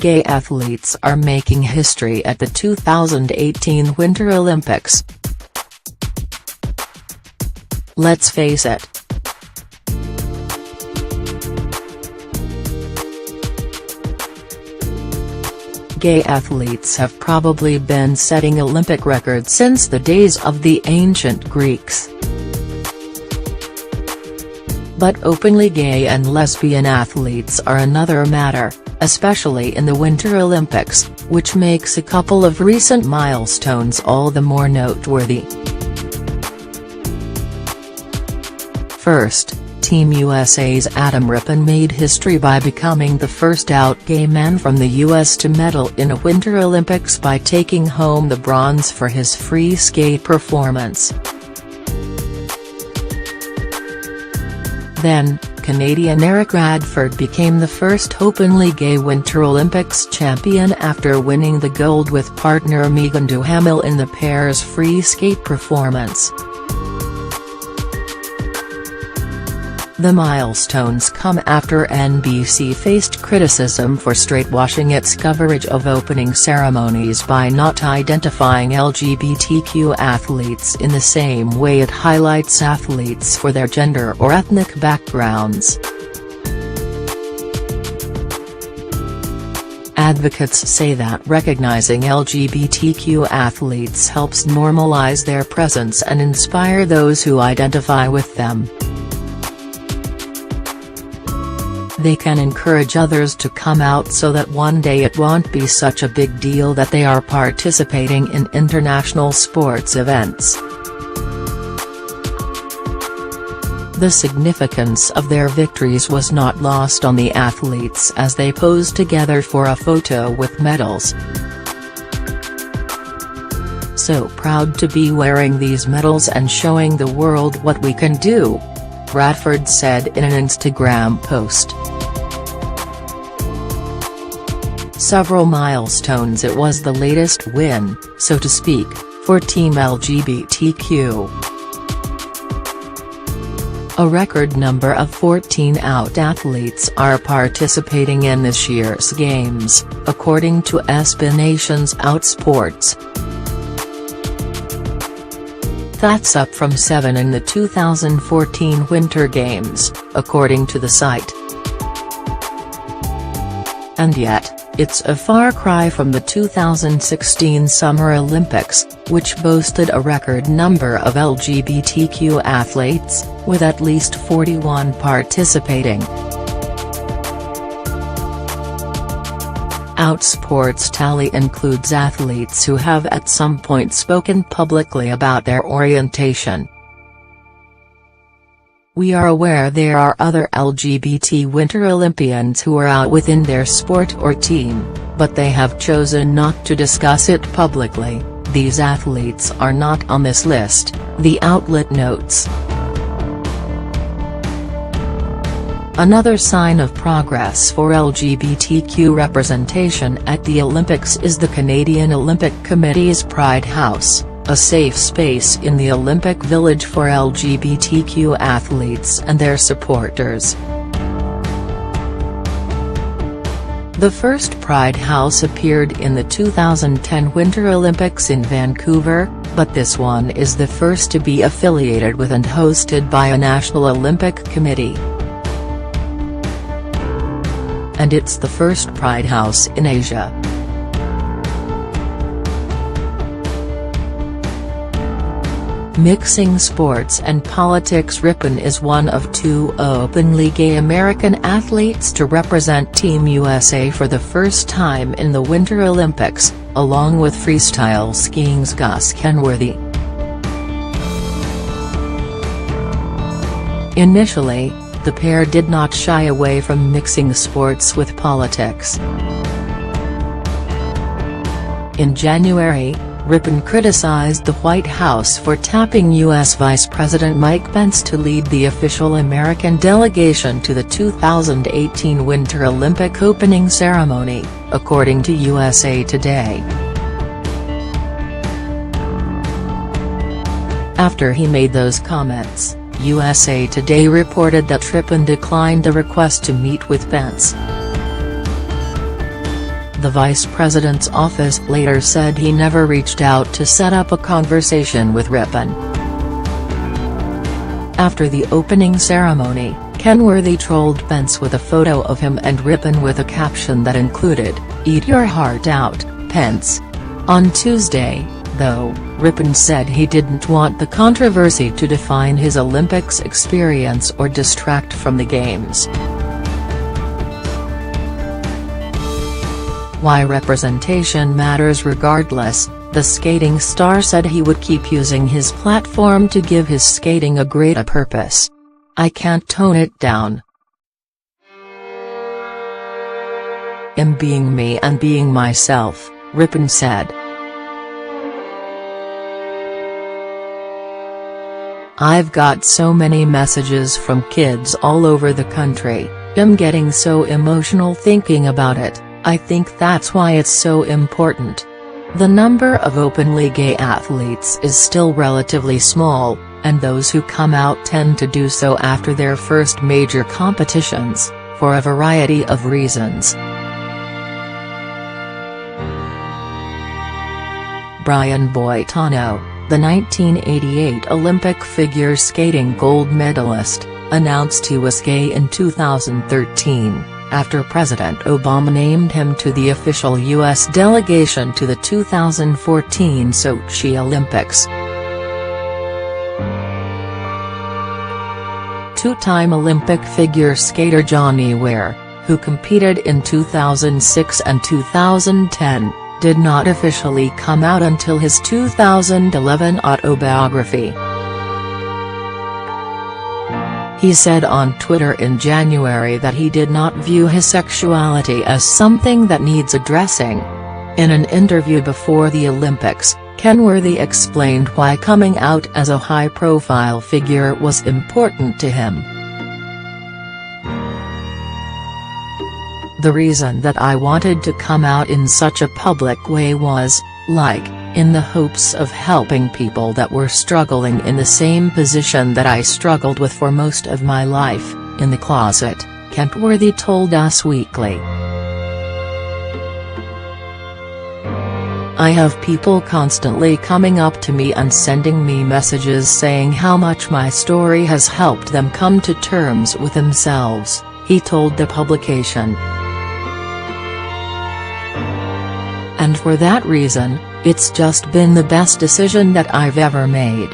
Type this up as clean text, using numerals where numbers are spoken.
Gay athletes are making history at the 2018 Winter Olympics. Let's face it. Gay athletes have probably been setting Olympic records since the days of the ancient Greeks. But openly gay and lesbian athletes are another matter, especially in the Winter Olympics, which makes a couple of recent milestones all the more noteworthy. First, Team USA's Adam Rippon made history by becoming the first out gay man from the US to medal in a Winter Olympics by taking home the bronze for his free skate performance. Then, Canadian Eric Radford became the first openly gay Winter Olympics champion after winning the gold with partner Megan Duhamel in the pair's free skate performance. The milestones come after NBC faced criticism for straightwashing its coverage of opening ceremonies by not identifying LGBTQ athletes in the same way it highlights athletes for their gender or ethnic backgrounds. Advocates say that recognizing LGBTQ athletes helps normalize their presence and inspire those who identify with them. They can encourage others to come out so that one day it won't be such a big deal that they are participating in international sports events. The significance of their victories was not lost on the athletes as they posed together for a photo with medals. "So proud to be wearing these medals and showing the world what we can do," Radford said in an Instagram post. Several milestones. It was the latest win, so to speak, for Team LGBTQ. A record number of 14 out athletes are participating in this year's Games, according to SB Nation's Outsports. That's up from 7 in the 2014 Winter Games, according to the site. And yet, it's a far cry from the 2016 Summer Olympics, which boasted a record number of LGBTQ athletes, with at least 41 participating. Outsports' tally includes athletes who have at some point spoken publicly about their orientation. "We are aware there are other LGBT Winter Olympians who are out within their sport or team, but they have chosen not to discuss it publicly. These athletes are not on this list," the outlet notes. Another sign of progress for LGBTQ representation at the Olympics is the Canadian Olympic Committee's Pride House, a safe space in the Olympic Village for LGBTQ athletes and their supporters. The first Pride House appeared in the 2010 Winter Olympics in Vancouver, but this one is the first to be affiliated with and hosted by a National Olympic Committee. And it's the first Pride House in Asia. Mixing sports and politics. Rippon is one of 2 openly gay American athletes to represent Team USA for the first time in the Winter Olympics, along with freestyle skiing's Gus Kenworthy. Initially, the pair did not shy away from mixing sports with politics. In January, Rippon criticized the White House for tapping U.S. Vice President Mike Pence to lead the official American delegation to the 2018 Winter Olympic opening ceremony, according to USA Today. After he made those comments, USA Today reported that Rippon declined the request to meet with Pence. The vice president's office later said he never reached out to set up a conversation with Ripon. After the opening ceremony, Kenworthy trolled Pence with a photo of him and Ripon with a caption that included, "Eat your heart out, Pence." On Tuesday, though, Ripon said he didn't want the controversy to define his Olympics experience or distract from the Games. Why representation matters regardless, the skating star said he would keep using his platform to give his skating a greater purpose. "I can't tone it down. I'm being me and being myself," Ripon said. "I've got so many messages from kids all over the country, I'm getting so emotional thinking about it. I think that's why it's so important. The number of openly gay athletes is still relatively small, and those who come out tend to do so after their first major competitions, for a variety of reasons." Brian Boitano, the 1988 Olympic figure skating gold medalist, announced he was gay in 2013. After President Obama named him to the official U.S. delegation to the 2014 Sochi Olympics. Two-time Olympic figure skater Johnny Weir, who competed in 2006 and 2010, did not officially come out until his 2011 autobiography. He said on Twitter in January that he did not view his sexuality as something that needs addressing. In an interview before the Olympics, Kenworthy explained why coming out as a high-profile figure was important to him. "The reason that I wanted to come out in such a public way was, in the hopes of helping people that were struggling in the same position that I struggled with for most of my life, in the closet," Kenworthy told Us Weekly. "I have people constantly coming up to me and sending me messages saying how much my story has helped them come to terms with themselves," he told the publication. "And for that reason, it's just been the best decision that I've ever made."